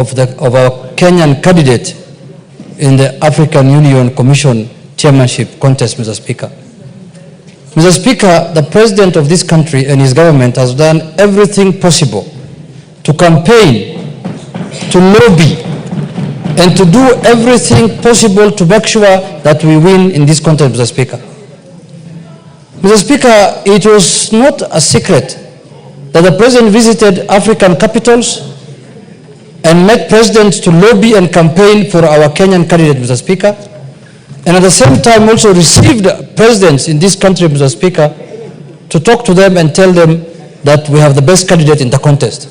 of our Kenyan candidate in the African Union Commission chairmanship contest, Mr. Speaker. Mr. Speaker, the president of this country and his government has done everything possible to campaign, to lobby, and to do everything possible to make sure that we win in this contest, Mr. Speaker. Mr. Speaker, it was not a secret that the president visited African capitals and met presidents to lobby and campaign for our Kenyan candidate, Mr. Speaker, and at the same time also received presidents in this country, Mr. Speaker, to talk to them and tell them that we have the best candidate in the contest.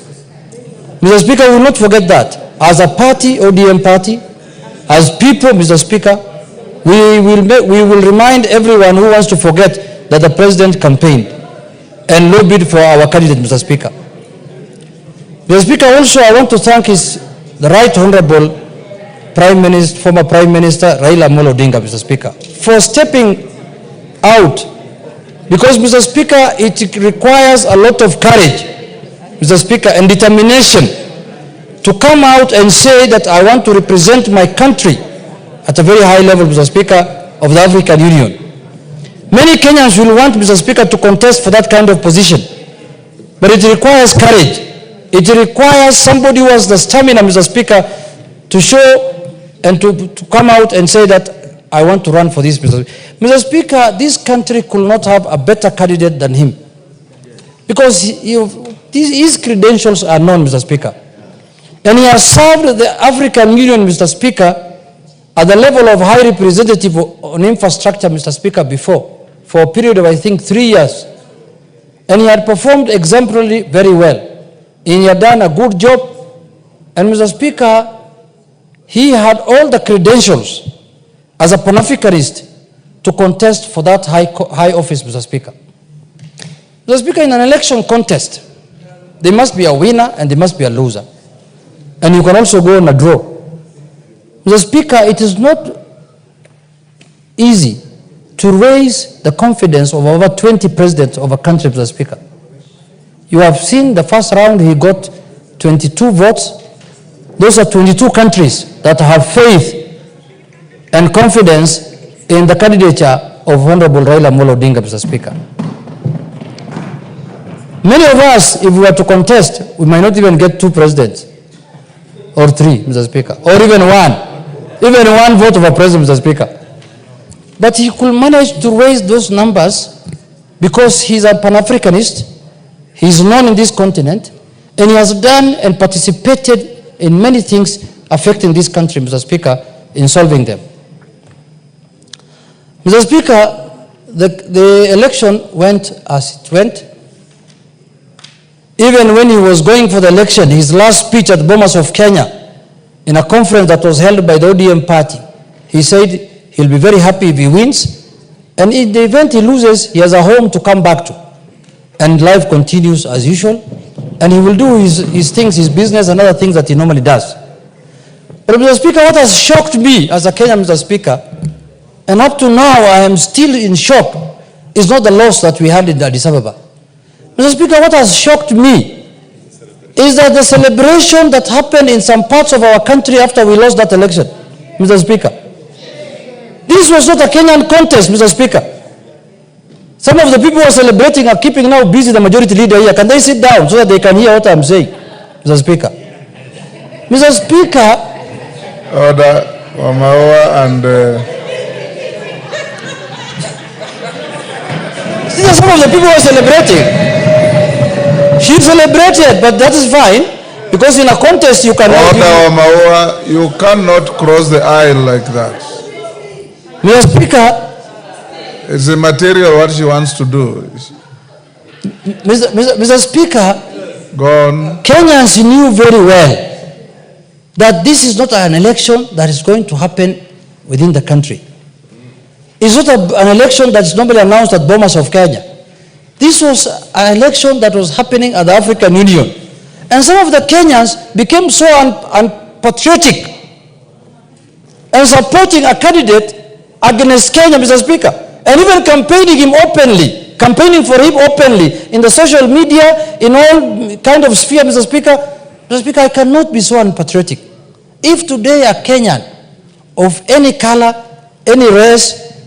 Mr. Speaker, we will not forget that. As a party, ODM party, as people, Mr. Speaker, we will remind everyone who wants to forget that the president campaigned and lobbied for our candidate, Mr. Speaker. Mr. Speaker, also I want to thank the Right Honorable former Prime Minister Raila Odinga, Mr. Speaker, for stepping out, because, Mr. Speaker, it requires a lot of courage, Mr. Speaker, and determination to come out and say that I want to represent my country at a very high level, Mr. Speaker, of the African Union. Many Kenyans will want, Mr. Speaker, to contest for that kind of position, but it requires courage. It requires somebody who has the stamina, Mr. Speaker, to show and to come out and say that I want to run for this, Mr. Speaker. Mr. Speaker, this country could not have a better candidate than him, because his credentials are known, Mr. Speaker. And he has served the African Union, Mr. Speaker, at the level of High Representative on Infrastructure, Mr. Speaker, before, for a period of, I think, 3 years. And he had performed exemplarily very well. He had done a good job. And, Mr. Speaker, he had all the credentials as a Pan-Africanist to contest for that high office, Mr. Speaker. Mr. Speaker, in an election contest, there must be a winner and there must be a loser. And you can also go on a draw. Mr. Speaker, it is not easy to raise the confidence of over 20 presidents of a country, Mr. Speaker. You have seen the first round, he got 22 votes. Those are 22 countries that have faith and confidence in the candidature of Honorable Raila Odinga, Mr. Speaker. Many of us, if we were to contest, we might not even get 2 presidents or 3, Mr. Speaker, or even one vote of a president, Mr. Speaker. But he could manage to raise those numbers because he's a Pan-Africanist, he's known in this continent, and he has done and participated in many things affecting this country, Mr. Speaker, in solving them. Mr. Speaker, the election went as it went. Even when he was going for the election, his last speech at Bomas of Kenya, in a conference that was held by the ODM party, he said he'll be very happy if he wins, and in the event he loses, he has a home to come back to, and life continues as usual, and he will do his things, his business, and other things that he normally does. But, Mr. Speaker, what has shocked me as a Kenyan, Mr. Speaker, and up to now I am still in shock, is not the loss that we had in Addis Ababa. Mr. Speaker, what has shocked me is that the celebration that happened in some parts of our country after we lost that election, Mr. Speaker. This was not a Kenyan contest, Mr. Speaker. Some of the people who are celebrating are keeping now busy the majority leader here. Can they sit down so that they can hear what I'm saying, Mr. Speaker? Mr. Speaker. Order, Wamawa and... These are some of the people who are celebrating. She celebrated, but that is fine, because in a contest you cannot... Order, Wamawa, you cannot cross the aisle like that. Mr. Speaker... It's immaterial what she wants to do. Mr. Speaker, go on. Kenyans knew very well that this is not an election that is going to happen within the country. It's not an election that is normally announced at Bomas of Kenya. This was an election that was happening at the African Union. And some of the Kenyans became so unpatriotic and supporting a candidate against Kenya, Mr. Speaker. And even campaigning for him openly in the social media, in all kind of sphere, Mr. Speaker, Mr. Speaker, I cannot be so unpatriotic. If today a Kenyan of any color, any race,